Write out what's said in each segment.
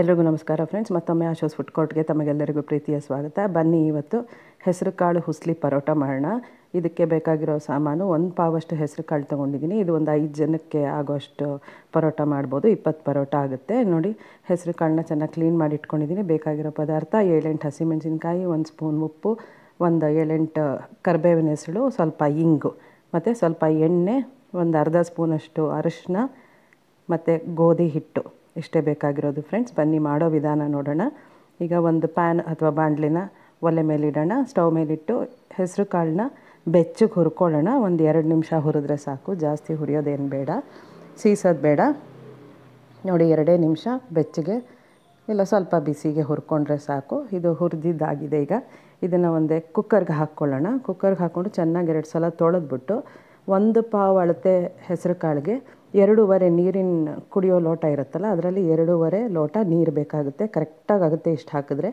ಎಲ್ರಿಗೂ ನಮಸ್ಕಾರ ಫ್ರೆಂಡ್ಸ್. ಮತ್ತೊಮ್ಮೆ ಆಶೋಸ್ ಫುಡ್ ಕೋರ್ಟ್ಗೆ ತಮಗೆಲ್ಲರಿಗೂ ಪ್ರೀತಿಯ ಸ್ವಾಗತ. ಬನ್ನಿ ಇವತ್ತು ಹೆಸರು ಕಾಳು ಹುಸ್ಲಿ ಪರೋಟ ಮಾಡೋಣ. ಇದಕ್ಕೆ ಬೇಕಾಗಿರೋ ಸಾಮಾನು 1 ಪಾವಷ್ಟು ಹೆಸರು ಕಾಳು ತೊಗೊಂಡಿದ್ದೀನಿ. ಇದು ಒಂದು 5 ಜನಕ್ಕೆ ಆಗೋಷ್ಟು ಪರೋಟ ಮಾಡ್ಬೋದು. 20 ಪರೋಟ ಆಗುತ್ತೆ. ನೋಡಿ, ಹೆಸರು ಕಾಳನ್ನ ಚೆನ್ನಾಗಿ ಕ್ಲೀನ್ ಮಾಡಿ ಇಟ್ಕೊಂಡಿದ್ದೀನಿ. ಬೇಕಾಗಿರೋ ಪದಾರ್ಥ 7-8 ಹಸಿಮೆಣಸಿನ್ಕಾಯಿ, 1 ಸ್ಪೂನ್ ಉಪ್ಪು, ಒಂದು 7-8 ಕರಿಬೇವಿನ ಹೆಸರು, ಸ್ವಲ್ಪ ಇಂಗು ಮತ್ತು ಸ್ವಲ್ಪ ಎಣ್ಣೆ, ಒಂದು ಅರ್ಧ ಸ್ಪೂನಷ್ಟು ಅರಿಶಿನ ಮತ್ತು ಗೋಧಿ ಹಿಟ್ಟು. ಇಷ್ಟೇ ಬೇಕಾಗಿರೋದು ಫ್ರೆಂಡ್ಸ್. ಬನ್ನಿ ಮಾಡೋ ವಿಧಾನ ನೋಡೋಣ. ಈಗ ಒಂದು ಪ್ಯಾನ್ ಅಥವಾ ಬಾಣಲಿನ ಒಲೆ ಮೇಲಿಡೋಣ. ಸ್ಟವ್ ಮೇಲಿಟ್ಟು ಹೆಸರು ಕಾಳನ್ನ ಬೆಚ್ಚಗೆ ಹುರ್ಕೊಳ್ಳೋಣ. ಒಂದು 2 ನಿಮಿಷ ಹುರಿದ್ರೆ ಸಾಕು, ಜಾಸ್ತಿ ಹುರಿಯೋದೇನು ಬೇಡ, ಸೀಸೋದು ಬೇಡ. ನೋಡಿ, 2 ನಿಮಿಷ ಬೆಚ್ಚಗೆ ಇಲ್ಲ ಸ್ವಲ್ಪ ಬಿಸಿಗೆ ಹುರ್ಕೊಂಡ್ರೆ ಸಾಕು. ಇದು ಹುರಿದಿದ್ದಾಗಿದೆ. ಈಗ ಇದನ್ನು ಒಂದೇ ಕುಕ್ಕರ್ಗೆ ಹಾಕ್ಕೊಳ್ಳೋಣ. ಕುಕ್ಕರ್ಗೆ ಹಾಕ್ಕೊಂಡು ಚೆನ್ನಾಗಿ 2 ಸಲ ತೊಳೆದ್ಬಿಟ್ಟು 1 ಪಾವು ಅಳತೆ ಹೆಸರು ಕಾಳಿಗೆ 2.5 ನೀರಿನ ಕುಡಿಯೋ ಲೋಟ ಇರುತ್ತಲ್ಲ, ಅದರಲ್ಲಿ 2.5 ಲೋಟ ನೀರು ಬೇಕಾಗುತ್ತೆ. ಕರೆಕ್ಟಾಗಿ ಆಗುತ್ತೆ ಇಷ್ಟು ಹಾಕಿದ್ರೆ.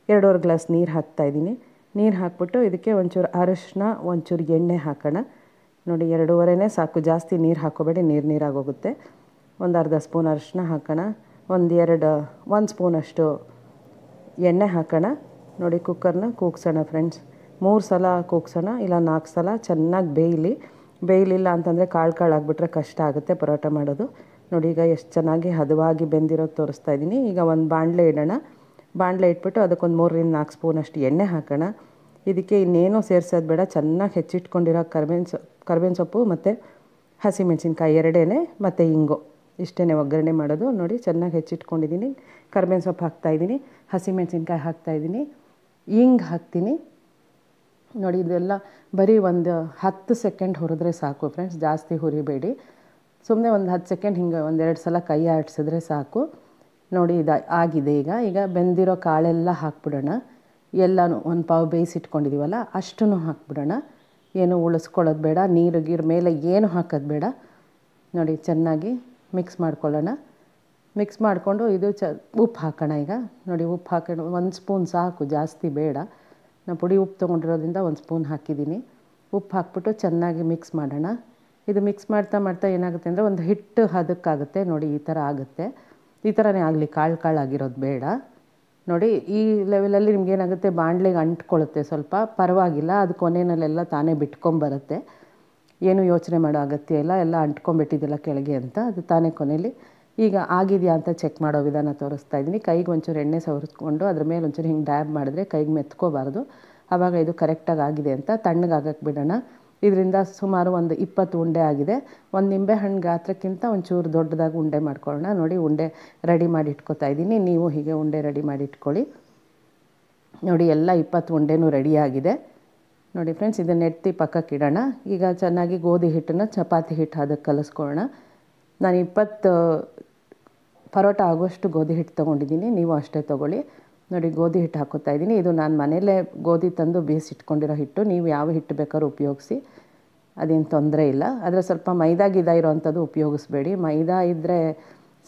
2.5 ಗ್ಲಾಸ್ ನೀರು ಹಾಕ್ತಾಯಿದ್ದೀನಿ. ನೀರು ಹಾಕ್ಬಿಟ್ಟು ಇದಕ್ಕೆ ಒಂಚೂರು ಅರಿಶಿನ, ಒಂಚೂರು ಎಣ್ಣೆ ಹಾಕೋಣ. ನೋಡಿ, 2.5 ಸಾಕು, ಜಾಸ್ತಿ ನೀರು ಹಾಕೋಬೇಡಿ, ನೀರಾಗೋಗುತ್ತೆ. ಒಂದು ಅರ್ಧ ಸ್ಪೂನ್ ಅರಿಶಿನ ಹಾಕೋಣ. 1 ಸ್ಪೂನಷ್ಟು ಎಣ್ಣೆ ಹಾಕೋಣ. ನೋಡಿ, ಕುಕ್ಕರ್ನ ಕೂಗ್ಸೋಣ ಫ್ರೆಂಡ್ಸ್. 3 ಸಲ ಕೂಗ್ಸೋಣ, ಇಲ್ಲ 4 ಸಲ. ಚೆನ್ನಾಗಿ ಬೇಯಲಿಲ್ಲ ಅಂತಂದರೆ ಕಾಳು ಆಗಿಬಿಟ್ರೆ ಕಷ್ಟ ಆಗುತ್ತೆ ಪರೋಟ ಮಾಡೋದು. ನೋಡಿ, ಈಗ ಎಷ್ಟು ಚೆನ್ನಾಗಿ ಹದವಾಗಿ ಬೆಂದಿರೋದು ತೋರಿಸ್ತಾ ಇದ್ದೀನಿ. ಈಗ ಒಂದು ಬಾಣಲೆ ಇಡೋಣ. ಬಾಣಲೆ ಇಟ್ಬಿಟ್ಟು ಅದಕ್ಕೊಂದು 3-4 ಸ್ಪೂನಷ್ಟು ಎಣ್ಣೆ ಹಾಕೋಣ. ಇದಕ್ಕೆ ಇನ್ನೇನೂ ಸೇರಿಸೋದು ಬೇಡ. ಚೆನ್ನಾಗಿ ಹೆಚ್ಚಿಟ್ಕೊಂಡಿರೋ ಕರ್ಬೇವಿನ ಸೊಪ್ಪು ಮತ್ತು ಹಸಿಮೆಣಸಿನ್ಕಾಯಿ 2 ಮತ್ತು ಇಂಗು, ಇಷ್ಟೇ ಒಗ್ಗರಣೆ ಮಾಡೋದು. ನೋಡಿ, ಚೆನ್ನಾಗಿ ಹೆಚ್ಚಿಟ್ಕೊಂಡಿದ್ದೀನಿ. ಕರ್ಬೇವಿನ ಸೊಪ್ಪು ಹಾಕ್ತಾಯಿದ್ದೀನಿ, ಹಸಿಮೆಣಸಿನ್ಕಾಯಿ ಹಾಕ್ತಾಯಿದ್ದೀನಿ, ಇಂಗು ಹಾಕ್ತೀನಿ. ನೋಡಿ, ಇದೆಲ್ಲ ಬರೀ ಒಂದು 10 ಸೆಕೆಂಡ್ ಹುರಿದ್ರೆ ಸಾಕು ಫ್ರೆಂಡ್ಸ್, ಜಾಸ್ತಿ ಹುರಿಬೇಡಿ. ಸುಮ್ಮನೆ ಒಂದು 10 ಸೆಕೆಂಡ್ ಹಿಂಗೆ 1-2 ಸಲ ಕೈ ಆಡಿಸಿದ್ರೆ ಸಾಕು. ನೋಡಿ, ಇದು ಆಗಿದೆ. ಈಗ ಬೆಂದಿರೋ ಕಾಳೆಲ್ಲ ಹಾಕ್ಬಿಡೋಣ. ಎಲ್ಲನೂ 1 ಪಾವು ಬೇಯಿಸಿಟ್ಕೊಂಡಿದ್ದೀವಲ್ಲ ಅಷ್ಟನ್ನು ಹಾಕ್ಬಿಡೋಣ. ಏನು ಉಳಿಸ್ಕೊಳ್ಳೋದು ಬೇಡ, ನೀರು ಮೇಲೆ ಏನು ಹಾಕೋದು ಬೇಡ. ನೋಡಿ, ಚೆನ್ನಾಗಿ ಮಿಕ್ಸ್ ಮಾಡ್ಕೊಳ್ಳೋಣ. ಮಿಕ್ಸ್ ಮಾಡಿಕೊಂಡು ಇದು ಉಪ್ಪು ಹಾಕೋಣ. ಈಗ ನೋಡಿ, ಉಪ್ಪು ಹಾಕೊಂಡು 1 ಸ್ಪೂನ್ ಸಾಕು, ಜಾಸ್ತಿ ಬೇಡ. ನಾನು ಪುಡಿ ಉಪ್ಪು ತೊಗೊಂಡಿರೋದ್ರಿಂದ 1 ಸ್ಪೂನ್ ಹಾಕಿದ್ದೀನಿ. ಉಪ್ಪು ಹಾಕ್ಬಿಟ್ಟು ಚೆನ್ನಾಗಿ ಮಿಕ್ಸ್ ಮಾಡೋಣ. ಇದು ಮಿಕ್ಸ್ ಮಾಡ್ತಾ ಏನಾಗುತ್ತೆ ಅಂದರೆ ಒಂದು ಹಿಟ್ಟು ಹದಕ್ಕಾಗುತ್ತೆ. ನೋಡಿ, ಈ ಥರ ಆಗುತ್ತೆ. ಈ ಥರನೇ ಆಗಲಿ, ಕಾಳಾಗಿರೋದು ಬೇಡ. ನೋಡಿ, ಈ ಲೆವೆಲಲ್ಲಿ ನಿಮ್ಗೇನಾಗುತ್ತೆ, ಬಾಣಲೆಗೆ ಅಂಟ್ಕೊಳ್ಳುತ್ತೆ ಸ್ವಲ್ಪ, ಪರವಾಗಿಲ್ಲ. ಅದು ಕೊನೆಯಲ್ಲೆಲ್ಲ ತಾನೇ ಬಿಟ್ಕೊಂಬರುತ್ತೆ. ಏನು ಯೋಚನೆ ಮಾಡೋ ಅಗತ್ಯ ಇಲ್ಲ. ಎಲ್ಲ ಅಂಟ್ಕೊಂಬಿಟ್ಟಿದ್ದಿಲ್ಲ ಕೆಳಗೆ ಅಂತ, ಅದು ತಾನೇ ಕೊನೆಯಲ್ಲಿ. ಈಗ ಆಗಿದೆಯಾ ಅಂತ ಚೆಕ್ ಮಾಡೋ ವಿಧಾನ ತೋರಿಸ್ತಾ ಇದ್ದೀನಿ. ಕೈಗೆ ಒಂಚೂರು ಎಣ್ಣೆ ಸವರಿಸ್ಕೊಂಡು ಅದ್ರ ಮೇಲೆ ಒಂಚೂರು ಹಿಂಗೆ ಡ್ಯಾಬ್ ಮಾಡಿದ್ರೆ ಕೈಗೆ ಮೆತ್ಕೋಬಾರ್ದು. ಆವಾಗ ಇದು ಕರೆಕ್ಟಾಗಿ ಆಗಿದೆ ಅಂತ ತಣ್ಣಗಾಗಕ್ಕೆ ಬಿಡೋಣ. ಇದರಿಂದ ಸುಮಾರು ಒಂದು 20 ಉಂಡೆ ಆಗಿದೆ. ಒಂದು ನಿಂಬೆಹಣ್ಣು ಗಾತ್ರಕ್ಕಿಂತ ಒಂಚೂರು ದೊಡ್ಡದಾಗಿ ಉಂಡೆ ಮಾಡ್ಕೊಳ್ಳೋಣ. ನೋಡಿ, ಉಂಡೆ ರೆಡಿ ಮಾಡಿ ಇಟ್ಕೊತಾ ಇದ್ದೀನಿ. ನೀವು ಹೀಗೆ ಉಂಡೆ ರೆಡಿ ಮಾಡಿ ಇಟ್ಕೊಳ್ಳಿ. ನೋಡಿ, ಎಲ್ಲ 20 ಉಂಡೆನೂ ರೆಡಿಯಾಗಿದೆ. ನೋಡಿ ಫ್ರೆಂಡ್ಸ್, ಇದನ್ನು ಎತ್ತಿ ಪಕ್ಕಕ್ಕೆ ಇಡೋಣ. ಈಗ ಚೆನ್ನಾಗಿ ಗೋಧಿ ಹಿಟ್ಟನ್ನು ಚಪಾತಿ ಹಿಟ್ಟು ಅದಕ್ಕೆ ಕಲಿಸ್ಕೊಳ್ಳೋಣ. ನಾನು 20 ಪರೋಟ ಆಗೋಷ್ಟು ಗೋಧಿ ಹಿಟ್ಟು ತೊಗೊಂಡಿದ್ದೀನಿ. ನೀವು ಅಷ್ಟೇ ತೊಗೊಳ್ಳಿ. ನೋಡಿ, ಗೋಧಿ ಹಿಟ್ಟು ಹಾಕೋತಾ ಇದ್ದೀನಿ. ಇದು ನಾನು ಮನೆಯಲ್ಲೇ ಗೋಧಿ ತಂದು ಬೇಯಿಸಿಟ್ಕೊಂಡಿರೋ ಹಿಟ್ಟು. ನೀವು ಯಾವ ಹಿಟ್ಟು ಬೇಕಾದ್ರೂ ಉಪಯೋಗಿಸಿ, ಅದೇನು ತೊಂದರೆ ಇಲ್ಲ. ಆದರೆ ಸ್ವಲ್ಪ ಮೈದಾ ಇರೋ ಅಂಥದ್ದು ಉಪಯೋಗಿಸ್ಬೇಡಿ. ಮೈದಾ ಇದ್ದರೆ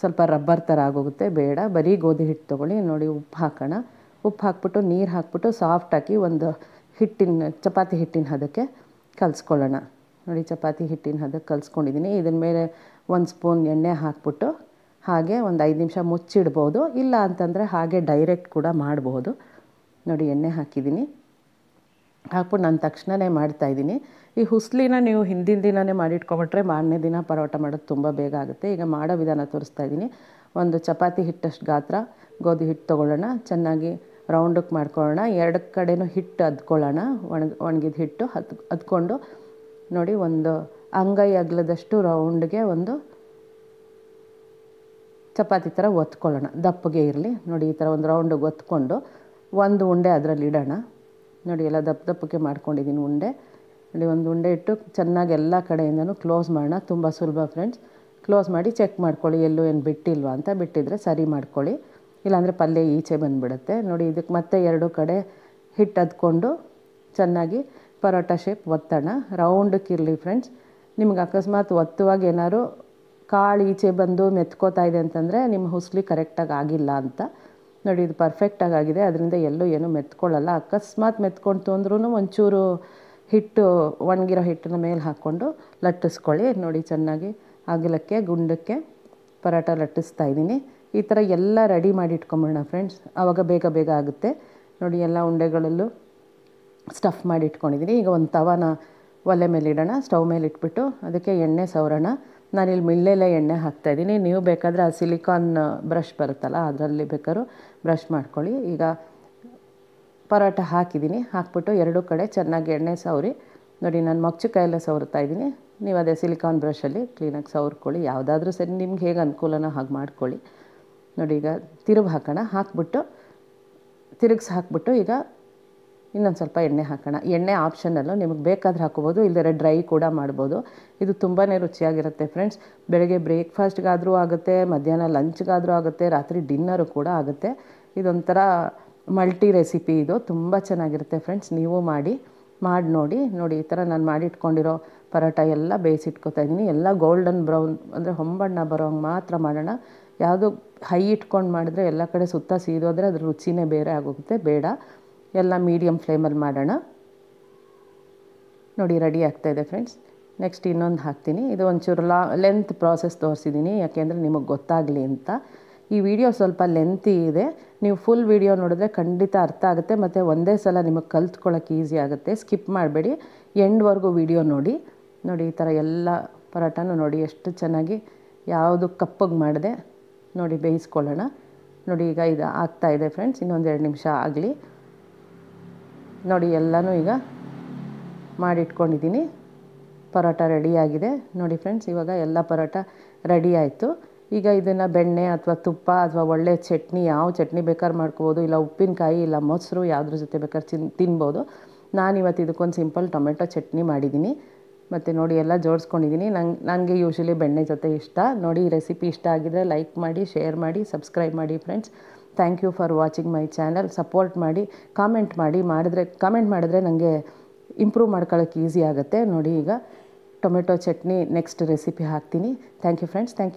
ಸ್ವಲ್ಪ ರಬ್ಬರ್ ಥರ ಆಗೋಗುತ್ತೆ, ಬೇಡ. ಬರೀ ಗೋಧಿ ಹಿಟ್ಟು ತೊಗೊಳ್ಳಿ. ನೋಡಿ, ಉಪ್ಪು ಹಾಕೋಣ. ಉಪ್ಪು ಹಾಕ್ಬಿಟ್ಟು ನೀರು ಹಾಕ್ಬಿಟ್ಟು ಸಾಫ್ಟ್ ಹಾಕಿ ಒಂದು ಚಪಾತಿ ಹಿಟ್ಟಿನ ಹದಕ್ಕೆ ಕಲಿಸ್ಕೊಳ್ಳೋಣ. ನೋಡಿ, ಚಪಾತಿ ಹಿಟ್ಟಿನ ಹದಕ್ಕೆ ಕಲಿಸ್ಕೊಂಡಿದ್ದೀನಿ. ಇದನ್ನ ಮೇಲೆ 1 ಸ್ಪೂನ್ ಎಣ್ಣೆ ಹಾಕ್ಬಿಟ್ಟು ಹಾಗೆ ಒಂದು 5 ನಿಮಿಷ ಮುಚ್ಚಿಡ್ಬೋದು. ಇಲ್ಲ ಅಂತಂದರೆ ಹಾಗೆ ಡೈರೆಕ್ಟ್ ಕೂಡ ಮಾಡ್ಬೋದು. ನೋಡಿ, ಎಣ್ಣೆ ಹಾಕಿದ್ದೀನಿ. ಹಾಕ್ಬಿಟ್ಟು ನಾನು ತಕ್ಷಣವೇ ಮಾಡ್ತಾಯಿದ್ದೀನಿ. ಈ ಹುಸ್ಲಿನ ನೀವು ಹಿಂದಿನ ದಿನವೇ ಮಾಡಿಟ್ಕೊಬಿಟ್ರೆ ಮಾರನೇ ದಿನ ಪರೋಟ ಮಾಡೋದು ತುಂಬ ಬೇಗ ಆಗುತ್ತೆ. ಈಗ ಮಾಡೋ ವಿಧಾನ ತೋರಿಸ್ತಾ ಇದ್ದೀನಿ. ಒಂದು ಚಪಾತಿ ಹಿಟ್ಟಷ್ಟು ಗಾತ್ರ ಗೋಧಿ ಹಿಟ್ಟು ತೊಗೊಳ್ಳೋಣ. ಚೆನ್ನಾಗಿ ರೌಂಡಕ್ಕೆ ಮಾಡ್ಕೊಳ್ಳೋಣ. 2 ಕಡೆನೂ ಹಿಟ್ಟು ಅದ್ಕೊಳ್ಳೋಣ. ಒಣಗಿದ ಹಿಟ್ಟು ಅದ್ಕೊಂಡು ನೋಡಿ, ಒಂದು ಅಂಗೈ ಅಗಲದಷ್ಟು ರೌಂಡ್ಗೆ ಒಂದು ಚಪಾತಿ ಥರ ಒತ್ಕೊಳ್ಳೋಣ. ದಪ್ಪಗೆ ಇರಲಿ. ನೋಡಿ, ಈ ಥರ ಒಂದು ರೌಂಡಿಗೆ ಒತ್ಕೊಂಡು ಒಂದು ಉಂಡೆ ಅದರಲ್ಲಿ ಇಡೋಣ. ನೋಡಿ, ಎಲ್ಲ ದಪ್ಪಕ್ಕೆ ಮಾಡ್ಕೊಂಡಿದ್ದೀನಿ ಉಂಡೆ. ನೋಡಿ, ಒಂದು ಉಂಡೆ ಇಟ್ಟು ಚೆನ್ನಾಗಿ ಎಲ್ಲ ಕಡೆಯಿಂದನೂ ಕ್ಲೋಸ್ ಮಾಡೋಣ. ತುಂಬ ಸುಲಭ ಫ್ರೆಂಡ್ಸ್. ಕ್ಲೋಸ್ ಮಾಡಿ ಚೆಕ್ ಮಾಡ್ಕೊಳ್ಳಿ, ಎಲ್ಲೂ ಏನು ಬಿಟ್ಟಿಲ್ವಾ ಅಂತ. ಬಿಟ್ಟಿದ್ರೆ ಸರಿ ಮಾಡ್ಕೊಳ್ಳಿ, ಇಲ್ಲಾಂದರೆ ಪಲ್ಯ ಈಚೆ ಬಂದುಬಿಡುತ್ತೆ. ನೋಡಿ, ಇದಕ್ಕೆ ಮತ್ತೆ 2 ಕಡೆ ಹಿಟ್ಟು ಅದ್ಕೊಂಡು ಚೆನ್ನಾಗಿ ಪರೋಟ ಶೇಪ್ ಒತ್ತೋಣ. ರೌಂಡಕ್ಕಿರಲಿ ಫ್ರೆಂಡ್ಸ್. ನಿಮ್ಗೆ ಅಕಸ್ಮಾತ್ ಒತ್ತುವಾಗ ಏನಾದ್ರು ಕಾಳು ಈಚೆ ಬಂದು ಮೆತ್ಕೋತಾ ಇದೆ ಅಂತಂದರೆ ನಿಮ್ಮ ಹುಸ್ಲಿ ಕರೆಕ್ಟಾಗಿ ಆಗಿಲ್ಲ ಅಂತ. ನೋಡಿ, ಇದು ಪರ್ಫೆಕ್ಟಾಗಿ ಆಗಿದೆ. ಅದರಿಂದ ಎಲ್ಲೂ ಏನೂ ಮೆತ್ಕೊಳ್ಳಲ್ಲ. ಅಕಸ್ಮಾತ್ ಮೆತ್ಕೊಳ್ತು ಅಂದ್ರೂ ಒಂಚೂರು ಹಿಟ್ಟು, ಒಣಗಿರೋ ಹಿಟ್ಟನ್ನ ಮೇಲೆ ಹಾಕ್ಕೊಂಡು ಲಟ್ಟಿಸ್ಕೊಳ್ಳಿ. ನೋಡಿ, ಚೆನ್ನಾಗಿ ಅಗಲಕ್ಕೆ ಗುಂಡಕ್ಕೆ ಪರೋಟ ಲಟ್ಟಿಸ್ತಾ ಇದ್ದೀನಿ. ಈ ಥರ ಎಲ್ಲ ರೆಡಿ ಮಾಡಿ ಇಟ್ಕೊಂಬಿಡೋಣ ಫ್ರೆಂಡ್ಸ್, ಆವಾಗ ಬೇಗ ಬೇಗ ಆಗುತ್ತೆ. ನೋಡಿ ಎಲ್ಲ ಉಂಡೆಗಳಲ್ಲೂ ಸ್ಟಫ್ ಮಾಡಿ ಇಟ್ಕೊಂಡಿದ್ದೀನಿ. ಈಗ ಒಂದು ತವಾನ ಒಲೆ ಮೇಲೆ ಇಡೋಣ, ಸ್ಟವ್ ಮೇಲೆ ಇಟ್ಬಿಟ್ಟು ಅದಕ್ಕೆ ಎಣ್ಣೆ ಸವರೋಣ. ನಾನಿಲ್ಲಿ ಮಿಳ್ಳೆಲೆ ಎಣ್ಣೆ ಹಾಕ್ತಾಯಿದ್ದೀನಿ. ನೀವು ಬೇಕಾದರೆ ಆ ಸಿಲಿಕಾನ್ ಬ್ರಷ್ ಬರುತ್ತಲ್ಲ ಅದರಲ್ಲಿ ಬೇಕಾದ್ರೂ ಬ್ರಷ್ ಮಾಡ್ಕೊಳ್ಳಿ. ಈಗ ಪರೋಟ ಹಾಕಿದ್ದೀನಿ, ಹಾಕ್ಬಿಟ್ಟು ಎರಡೂ ಕಡೆ ಚೆನ್ನಾಗಿ ಎಣ್ಣೆ ಸವರಿ. ನೋಡಿ ನಾನು ಮೊಗಚುಕಾಯೆಲ್ಲ ಸವರ್ತಾ ಇದ್ದೀನಿ. ನೀವು ಅದೇ ಸಿಲಿಕಾನ್ ಬ್ರಷಲ್ಲಿ ಕ್ಲೀನಾಗಿ ಸವರ್ಕೊಳ್ಳಿ, ಯಾವುದಾದ್ರೂ ಸರಿ ನಿಮ್ಗೆ ಹೇಗೆ ಅನುಕೂಲನೋ ಹಾಗೆ ಮಾಡ್ಕೊಳ್ಳಿ. ನೋಡಿ ಈಗ ತಿರುಗಿ ಹಾಕೋಣ, ಹಾಕ್ಬಿಟ್ಟು ತಿರುಗಿಸಿ ಹಾಕ್ಬಿಟ್ಟು ಈಗ ಇನ್ನೊಂದು ಸ್ವಲ್ಪ ಎಣ್ಣೆ ಹಾಕೋಣ. ಎಣ್ಣೆ ಆಪ್ಷನಲ್ಲು, ನಿಮಗೆ ಬೇಕಾದ್ರೆ ಹಾಕೋಬೋದು, ಇಲ್ಲದೇ ಡ್ರೈ ಕೂಡ ಮಾಡ್ಬೋದು. ಇದು ತುಂಬಾ ರುಚಿಯಾಗಿರುತ್ತೆ ಫ್ರೆಂಡ್ಸ್. ಬೆಳಗ್ಗೆ ಬ್ರೇಕ್ಫಾಸ್ಟ್ಗಾದರೂ ಆಗುತ್ತೆ, ಮಧ್ಯಾಹ್ನ ಲಂಚ್ಗಾದರೂ ಆಗುತ್ತೆ, ರಾತ್ರಿ ಡಿನ್ನರು ಕೂಡ ಆಗುತ್ತೆ. ಇದೊಂಥರ ಮಲ್ಟಿ ರೆಸಿಪಿ, ಇದು ತುಂಬ ಚೆನ್ನಾಗಿರುತ್ತೆ ಫ್ರೆಂಡ್ಸ್. ನೀವು ಮಾಡಿ ನೋಡಿ. ನೋಡಿ ಈ ಥರ ನಾನು ಮಾಡಿಟ್ಕೊಂಡಿರೋ ಪರೋಟ ಎಲ್ಲ ಬೇಯಿಸಿಟ್ಕೊತಾ ಇದ್ದೀನಿ. ಎಲ್ಲ ಗೋಲ್ಡನ್ ಬ್ರೌನ್ ಅಂದರೆ ಹೊಂಬಣ್ಣ ಬರೋ ಹಂಗೆ ಮಾತ್ರ ಮಾಡೋಣ. ಯಾವುದು ಹೈ ಇಟ್ಕೊಂಡು ಮಾಡಿದ್ರೆ ಎಲ್ಲ ಕಡೆ ಸುತ್ತ ಸೀದೋದ್ರೆ ಅದ್ರ ರುಚಿನೇ ಬೇರೆ ಆಗೋಗುತ್ತೆ, ಬೇಡ. ಎಲ್ಲ ಮೀಡಿಯಮ್ ಫ್ಲೇಮಲ್ಲಿ ಮಾಡೋಣ. ನೋಡಿ ರೆಡಿ ಆಗ್ತಾಯಿದೆ ಫ್ರೆಂಡ್ಸ್. ನೆಕ್ಸ್ಟ್ ಇನ್ನೊಂದು ಹಾಕ್ತೀನಿ. ಇದು ಒಂಚೂರು ಲೆಂತ್ ಪ್ರಾಸೆಸ್ ತೋರಿಸಿದ್ದೀನಿ, ಯಾಕೆಂದರೆ ನಿಮಗೆ ಗೊತ್ತಾಗಲಿ ಅಂತ. ಈ ವಿಡಿಯೋ ಸ್ವಲ್ಪ ಲೆಂತಿ ಇದೆ, ನೀವು ಫುಲ್ ವಿಡಿಯೋ ನೋಡಿದ್ರೆ ಖಂಡಿತ ಅರ್ಥ ಆಗುತ್ತೆ, ಮತ್ತು ಒಂದೇ ಸಲ ನಿಮಗೆ ಕಲ್ತ್ಕೊಳ್ಳೋಕೆ ಈಸಿ ಆಗುತ್ತೆ. ಸ್ಕಿಪ್ ಮಾಡಬೇಡಿ, ಎಂಡ್ವರೆಗೂ ವಿಡಿಯೋ ನೋಡಿ. ನೋಡಿ ಈ ಥರ ಎಲ್ಲ ಪರೋಟನೂ ನೋಡಿ ಎಷ್ಟು ಚೆನ್ನಾಗಿ ಯಾವುದು ಕಪ್ಪಗೆ ಮಾಡಿದೆ ನೋಡಿ ಬೇಯಿಸ್ಕೊಳ್ಳೋಣ. ನೋಡಿ ಈಗ ಇದು ಆಗ್ತಾಯಿದೆ ಫ್ರೆಂಡ್ಸ್, ಇನ್ನೊಂದು 2 ನಿಮಿಷ ಆಗಲಿ. ನೋಡಿ ಎಲ್ಲನೂ ಈಗ ಮಾಡಿಟ್ಕೊಂಡಿದ್ದೀನಿ. ಪರೋಟ ರೆಡಿಯಾಗಿದೆ ನೋಡಿ ಫ್ರೆಂಡ್ಸ್. ಇವಾಗ ಎಲ್ಲ ಪರೋಟ ರೆಡಿ ಆಯಿತು. ಈಗ ಇದನ್ನು ಬೆಣ್ಣೆ ಅಥವಾ ತುಪ್ಪ ಅಥವಾ ಒಳ್ಳೆ ಚಟ್ನಿ, ಯಾವ ಚಟ್ನಿ ಬೇಕಾದ್ರೂ ಮಾಡ್ಕೋಬೋದು, ಇಲ್ಲ ಉಪ್ಪಿನಕಾಯಿ ಇಲ್ಲ ಮೊಸರು ಯಾವುದ್ರ ಜೊತೆ ಬೇಕಾದ್ರೆ ತಿನ್ಬೋದು. ನಾನಿವತ್ತು ಇದಕ್ಕೊಂದು ಸಿಂಪಲ್ ಟೊಮೆಟೊ ಚಟ್ನಿ ಮಾಡಿದ್ದೀನಿ. ಮತ್ತು ನೋಡಿ ಎಲ್ಲ ಜೋಡಿಸ್ಕೊಂಡಿದ್ದೀನಿ. ನನಗೆ ಯೂಶ್ವಲಿ ಬೆಣ್ಣೆ ಜೊತೆ ಇಷ್ಟ. ನೋಡಿ ಈ ರೆಸಿಪಿ ಇಷ್ಟ ಆಗಿದರೆ ಲೈಕ್ ಮಾಡಿ, ಶೇರ್ ಮಾಡಿ, ಸಬ್ಸ್ಕ್ರೈಬ್ ಮಾಡಿ friends. Thank you for watching my channel. Support ಮಾಡಿ, ಕಾಮೆಂಟ್ ಮಾಡಿದ್ರೆ ನನಗೆ ಇಂಪ್ರೂವ್ ಮಾಡ್ಕೊಳ್ಳೋಕ್ಕೆ ಈಸಿ ಆಗುತ್ತೆ. ನೋಡಿ ಈಗ ಟೊಮೆಟೊ ಚಟ್ನಿ ನೆಕ್ಸ್ಟ್ ರೆಸಿಪಿ ಹಾಕ್ತೀನಿ. Thank you friends, thank you.